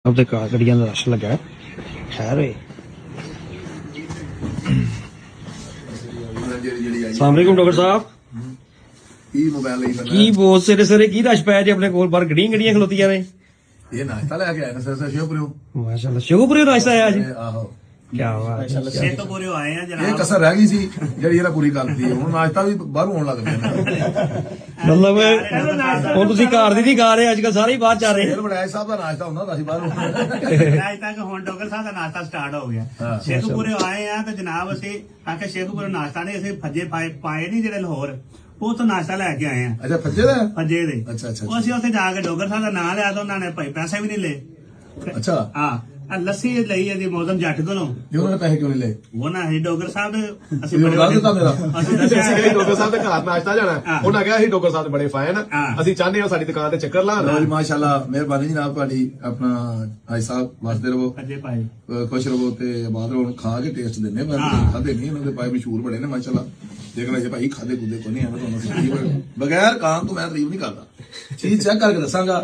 ਆਪਦੇ ਗੱਡੀਆਂ ਦਾ ਰਸ਼ ਲੱਗਾ ਠਹਿਰੇ। ਅਸਲਾਮੁਅਲੈਕੁਮ ਡਾਕਟਰ ਸਾਹਿਬ। ਕੀ ਮੋਬਾਈਲ ਲਈ ਫਿਰਨਾ? ਕੀ ਬਹੁਤ ਸਵੇਰੇ ਸਵੇਰੇ ਕੀ ਰਸ਼ ਪਾਇਆ ਜੀ ਆਪਣੇ ਕੋਲ? ਬਾਹਰ ਗੱਡੀਆਂ ਖਲੋਤੀਆਂ ਨੇ। ਇਹ ਨਾਸ਼ਤਾ ਲੈ ਕੇ ਆਏ ਨੇ ਸਰ ਸ਼ਿਵਪੁਰਿਓ। ਮਾਸ਼ਾਅੱਲਾ ਸ਼ਿਵਪੁਰੇ ਨਾਸ਼ਤਾ ਆਇਆ ਜੀ। ਆਹੋ ਕੀ ਬਾਤ ਹੈ। ਸ਼ੇਖਪੁਰਿਓ ਆਏ ਆ ਇਹ ਜਨਾਬ। ਕਸਰ ਰਹਿ ਗਈ ਸੀ ਜਿਹੜੀ ਇਹਦਾ ਪੂਰੀ ਕਰਤੀ। ਹੁਣ ਨਾਸ਼ਤਾ ਵੀ ਬਾਹਰੋਂ ਆਉਣ ਲੱਗ ਪਿਆ। ਮਤਲਬ ਹੁਣ ਤੁਸੀਂ ਘਰ ਦੀ ਨਹੀਂ ਖਾ ਰਹੇ, ਅੱਜ ਕੱਲ ਸਾਰੇ ਹੀ ਬਾਹਰ ਜਾ ਰਹੇ। ਫਿਰ ਬੜਾਇ ਸਾਹਿਬ ਦਾ ਨਾਸ਼ਤਾ ਹੁੰਦਾ ਸੀ ਬਾਹਰੋਂ। ਅੱਜ ਤੱਕ ਹੁਣ ਡਾਕਟਰ ਸਾਹਿਬ ਦਾ ਨਾਸ਼ਤਾ ਸਟਾਰਟ ਹੋ ਗਿਆ। ਹਾਂ। ਸ਼ੇਖਪੁਰਿਓ ਆਏ ਆ ਤੇ ਜਨਾਬ ਅਸੀਂ ਆਖਿਆ ਸ਼ੇਖਪੁਰਿਓ ਨਾਸ਼ਤਾ ਨਹੀਂ, ਅਸੀਂ ਫੱਜੇ ਪਾਏ ਨਹੀਂ ਜਿਹੜੇ ਲਾਹੌਰ, ਉਹ ਤੋਂ ਨਾਸ਼ਤਾ ਲੈ ਕੇ ਆਏ ਆ ਅੱਛਾ ਫੱਜੇ ਦਾ? ਫੱਜੇ ਦੇ। ਅੱਛਾ ਅੱਛਾ ਉਹ ਅਸੀਂ ਉੱਥੇ ਜਾ ਕੇ ਡਾਕਟਰ ਸਾਹਿਬ ਦਾ ਨਾਂ ਲਿਆ ਤਾਂ ਉਹਨਾਂ ਨੇ ਭਾਈ ਪੈਸੇ ਵੀ ਨਹੀਂ ਲਏ। ਅੱਛਾ ਹਾਂ ਲੱਸੀ ਲਈ ਇਹਦੀ ਮੌਸਮ ਜੱਟ ਕੋਲੋਂ। ਜੇ ਉਹਨਾਂ ਨੇ ਪੈਸੇ ਕਿਉਂ ਨਹੀਂ ਲਏ? ਉਹ ਨਾ ਅਸੀਂ ਡਾਕਟਰ ਸਾਹਿਬ ਦੇ ਅਸੀਂ ਤੁਸੀਂ ਦੱਸ ਦਿੱਤਾ ਮੇਰਾ। ਅਸੀਂ ਦੱਸਿਆ ਅਸੀਂ ਡਾਕਟਰ ਸਾਹਿਬ ਦੇ ਘਰ ਨਾਸ਼ਤਾ ਜਾਣਾ। ਹਾਂ। ਉਹਨਾਂ ਕਿਹਾ ਅਸੀਂ ਡਾਕਟਰ ਸਾਹਿਬ ਦੇ ਬੜੇ ਫੈਨ ਆ, ਹਾਂ। ਅਸੀਂ ਚਾਹੁੰਦੇ ਹਾਂ ਸਾਡੀ ਦੁਕਾਨ ਤੇ ਚੱਕਰ ਲਾਣ। ਲਓ ਜੀ ਮਾਸ਼ਾਅੱਲਾ ਮਿਹਰਬਾਨੀ ਜਨਾਬ ਤੁਹਾਡੀ। ਆਪਣਾ ਹਾਈ ਸਾਹਿਬ ਵਸਦੇ ਰਹੋ, ਫੱਜੇ ਪਾਏ। ਖੁਸ਼ ਰਹੋ ਤੇ ਆਬਾਦ ਰਹੋ। ਖਾ ਕੇ ਟੇਸਟ ਦਿੰਨੇ ਮੈਂ ਹਾਂ। ਖਾਦੇ ਨਹੀਂ ਇਹਨਾਂ ਦੇ ਪਾਏ ਮਸ਼ਹੂਰ ਬੜੇ ਨੇ ਮਾਸ਼ਾਅੱਲਾ। ਦੇਖਣਾ ਜੇ ਭਾਈ ਖਾਦੇ ਕੁੱਦੇ ਕੋ ਨਹੀਂ ਐਵੇਂ ਤੁਹਾਨੂੰ ਬਗੈਰ ਕਾਂ ਤੋਂ ਮੈਂ ਤਾਰੀਫ ਨਹੀਂ ਕਰਦਾ। ਚੀਜ਼ ਚੈੱਕ ਕਰਕੇ ਦੱਸਾਂਗਾ।